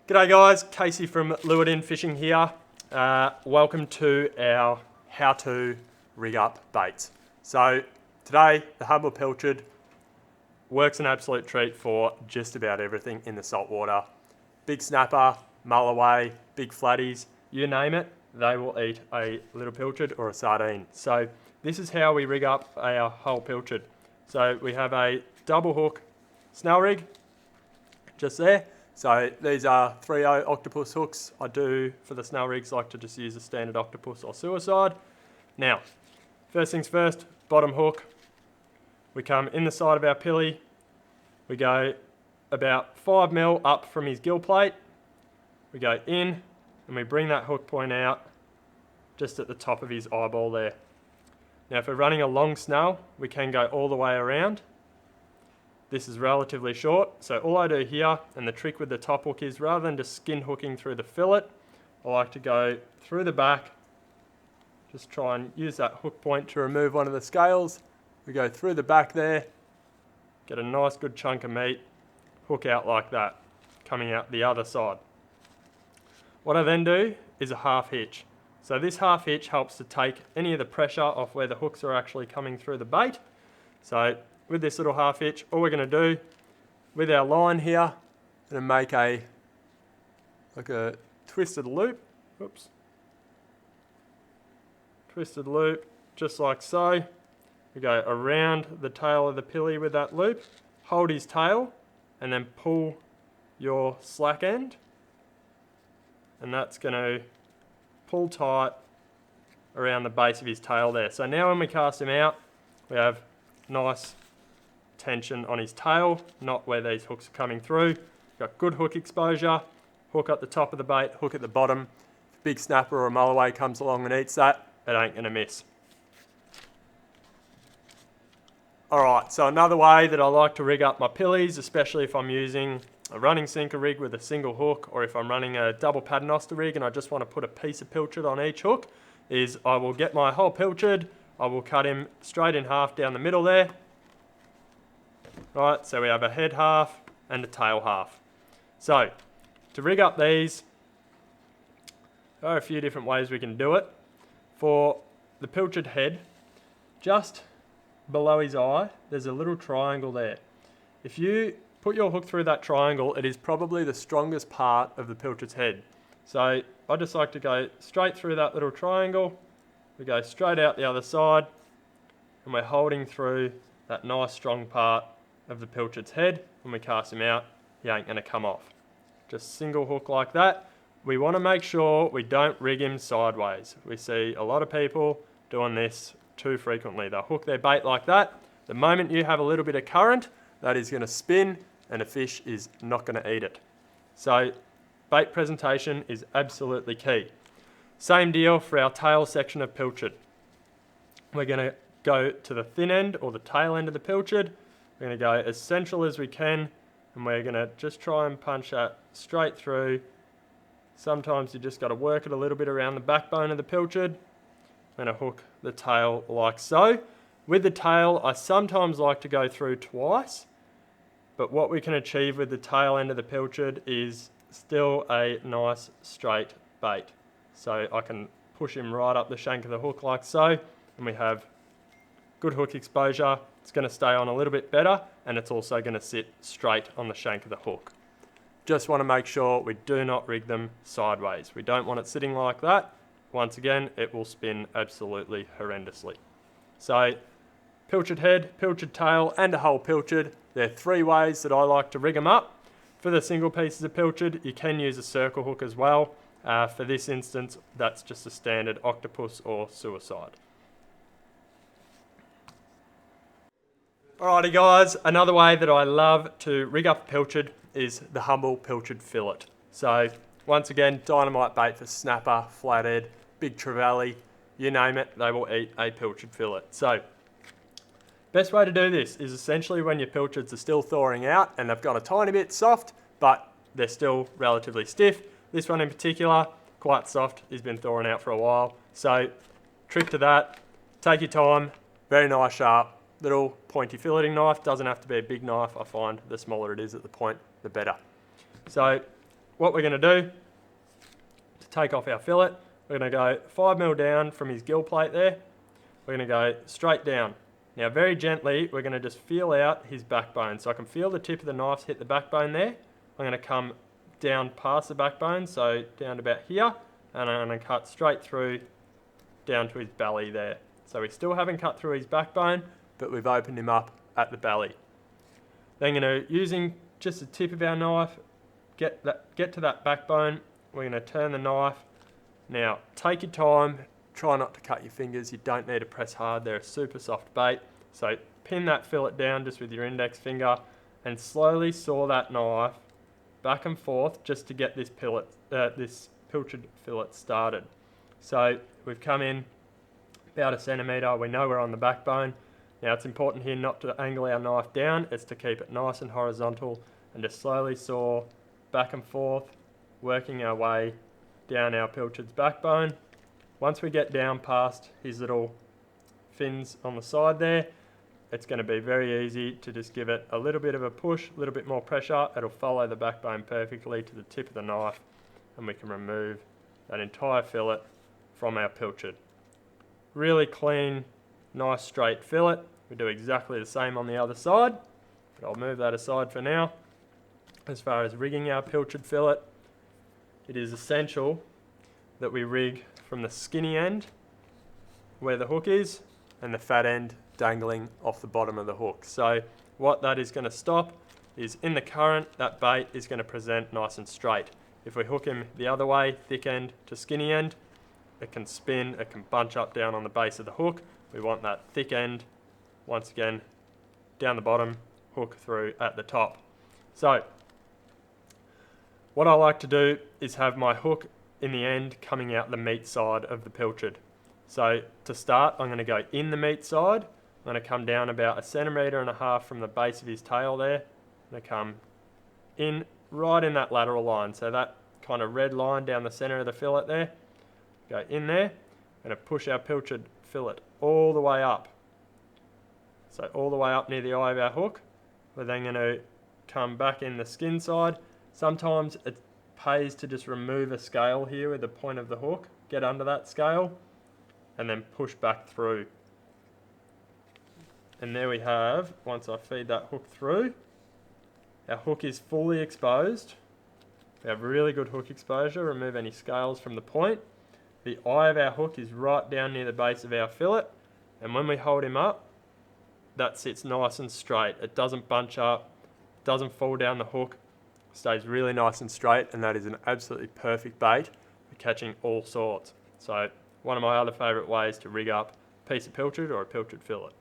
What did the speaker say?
G'day guys, Casey from Lured In Fishing here. Welcome to our how to rig up baits. So today the humble pilchard works an absolute treat for just about everything in the saltwater. Big snapper, mulloway, big flatties, you name it, they will eat a little pilchard or a sardine. So this is how we rig up our whole pilchard. So we have a double hook snell rig just there. So these are 3/0 octopus hooks. I do, for the snell rigs, like to just use a standard octopus or suicide. Now, first things first, bottom hook. We come in the side of our pilly. We go about 5mm up from his gill plate. We go in and we bring that hook point out just at the top of his eyeball there. Now if we're running a long snell, we can go all the way around. This is relatively short, so all I do here, and the trick with the top hook is, rather than just skin hooking through the fillet, I like to go through the back, just try and use that hook point to remove one of the scales. We go through the back there, get a nice good chunk of meat, hook out like that, coming out the other side. What I then do is a half hitch. So this half hitch helps to take any of the pressure off where the hooks are actually coming through the bait. So with this little half hitch, all we're going to do with our line here, going to make a twisted loop. Oops. Twisted loop, just like so. We go around the tail of the pilly with that loop, hold his tail, and then pull your slack end. And that's going to pull tight around the base of his tail there. So now when we cast him out, we have nice tension on his tail, not where these hooks are coming through. Got good hook exposure, hook at the top of the bait, hook at the bottom. If a big snapper or a mulloway comes along and eats that, it ain't gonna miss. Alright, so another way that I like to rig up my pillies, especially if I'm using a running sinker rig with a single hook, or if I'm running a double paternoster rig and I just want to put a piece of pilchard on each hook, is I will get my whole pilchard, I will cut him straight in half down the middle there. Right, so we have a head half and a tail half. So, to rig up these, there are a few different ways we can do it. For the pilchard head, just below his eye, there's a little triangle there. If you put your hook through that triangle, it is probably the strongest part of the pilchard's head. So I just like to go straight through that little triangle. We go straight out the other side, and we're holding through that nice strong part of the pilchard's head. When we cast him out, he ain't going to come off. Just single hook like that. We want to make sure we don't rig him sideways. We see a lot of people doing this too frequently. They'll hook their bait like that. The moment you have a little bit of current, that is going to spin and a fish is not going to eat it. So bait presentation is absolutely key. Same deal for our tail section of pilchard. We're going to go to the thin end or the tail end of the pilchard. We're going to go as central as we can, and we're going to just try and punch that straight through. Sometimes you just got to work it a little bit around the backbone of the pilchard. I'm going to hook the tail like so. With the tail, I sometimes like to go through twice, but what we can achieve with the tail end of the pilchard is still a nice straight bait. So I can push him right up the shank of the hook like so, and we have good hook exposure. It's going to stay on a little bit better, and it's also going to sit straight on the shank of the hook. Just want to make sure we do not rig them sideways. We don't want it sitting like that. Once again, it will spin absolutely horrendously. So pilchard head, pilchard tail, and a whole pilchard. There are 3 ways that I like to rig them up. For the single pieces of pilchard, you can use a circle hook as well. For this instance, that's just a standard octopus or suicide. Alrighty guys, another way that I love to rig up a pilchard is the humble pilchard fillet. So once again, dynamite bait for snapper, flathead, big trevally, you name it, they will eat a pilchard fillet. So best way to do this is essentially when your pilchards are still thawing out and they've got a tiny bit soft, but they're still relatively stiff. This one in particular, quite soft, he's been thawing out for a while. So trick to that, take your time, very nice sharp, little pointy filleting knife. Doesn't have to be a big knife. I find the smaller it is at the point, the better. So what we're going to do to take off our fillet, we're going to go 5mm down from his gill plate there. We're going to go straight down. Now very gently, we're going to just feel out his backbone. So I can feel the tip of the knife hit the backbone there. I'm going to come down past the backbone, so down about here, and I'm going to cut straight through down to his belly there. So we still haven't cut through his backbone, but we've opened him up at the belly. Then using just the tip of our knife, get to that backbone. We're going to turn the knife. Now take your time, try not to cut your fingers. You don't need to press hard, they're a super soft bait. So pin that fillet down just with your index finger and slowly saw that knife back and forth just to get this pilchard fillet started. So we've come in about 1 centimetre, we know we're on the backbone. Now it's important here not to angle our knife down, it's to keep it nice and horizontal and just slowly saw back and forth, working our way down our pilchard's backbone. Once we get down past his little fins on the side there, it's going to be very easy to just give it a little bit of a push, a little bit more pressure. It'll follow the backbone perfectly to the tip of the knife and we can remove that entire fillet from our pilchard. Really clean, nice straight fillet. We do exactly the same on the other side, but I'll move that aside for now. As far as rigging our pilchard fillet, it is essential that we rig from the skinny end where the hook is and the fat end dangling off the bottom of the hook. So what that is going to stop is in the current, that bait is going to present nice and straight. If we hook him the other way, thick end to skinny end, it can spin, it can bunch up down on the base of the hook. We want that thick end, once again, down the bottom, hook through at the top. So what I like to do is have my hook in the end coming out the meat side of the pilchard. So to start, I'm going to go in the meat side. I'm going to come down about 1.5 centimetres from the base of his tail there. I'm going to come in right in that lateral line. So that kind of red line down the centre of the fillet there. Go in there. I'm going to push our pilchard fillet all the way up. So all the way up near the eye of our hook. We're then going to come back in the skin side. Sometimes it pays to just remove a scale here with the point of the hook, get under that scale, and then push back through. And there we have, once I feed that hook through, our hook is fully exposed. We have really good hook exposure, remove any scales from the point. The eye of our hook is right down near the base of our fillet, and when we hold him up, that sits nice and straight. It doesn't bunch up, doesn't fall down the hook, stays really nice and straight, and that is an absolutely perfect bait for catching all sorts. So one of my other favourite ways to rig up a piece of pilchard or a pilchard fillet.